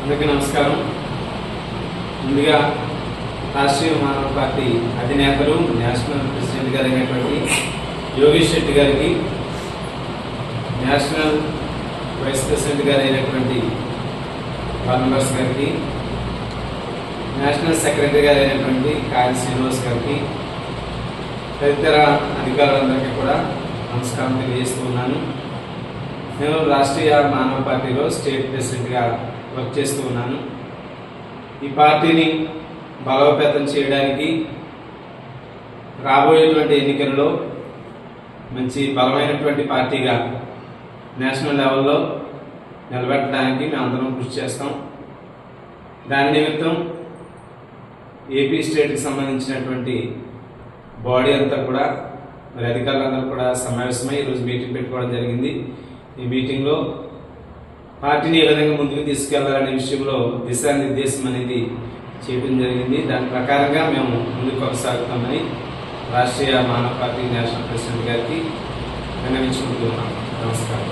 అందరికీ నమస్కారం. ముందుగా రాష్ట్రీయ మానవ పార్టీ అధినేతలు నేషనల్ ప్రెసిడెంట్ గారు అయినటువంటి యోగేష్ శెట్టి గారికి, నేషనల్ వైస్ ప్రెసిడెంట్ గారు అయినటువంటి బాలనర్స్ గారికి, నేషనల్ సెక్రటరీ గారు అయినటువంటి కాయల్ శ్రీనివాస్ గారికి, తదితర అధికారులందరికీ కూడా నమస్కారం తెలియజేస్తూ ఉన్నాను. నేను రాష్ట్రీయ మానవ పార్టీలో స్టేట్ ప్రెసిడెంట్గా వర్క్ చేస్తూ ఉన్నాను. ఈ పార్టీని బలోపేతం చేయడానికి రాబోయేటువంటి ఎన్నికల్లో మంచి బలమైనటువంటి పార్టీగా నేషనల్ లెవెల్లో నిలబెట్టడానికి మేము అందరం కృషి చేస్తాం. దాని నిమిత్తం ఏపీ స్టేట్కి సంబంధించినటువంటి బాడీ అంతా కూడా మరి అధికారులందరూ కూడా సమావేశమై ఈరోజు మీటింగ్ పెట్టుకోవడం జరిగింది. ఈ మీటింగ్లో పార్టీని ఏ విధంగా ముందుకు తీసుకెళ్లాలనే విషయంలో దిశానిర్దేశం అనేది చేయడం జరిగింది. దాని ప్రకారంగా మేము ముందుకు కొనసాగుతామని రాష్ట్రీయ మానవ పార్టీ నేషనల్ ప్రెసిడెంట్ గారికి విన్నవించుకుంటున్నాం. నమస్కారం.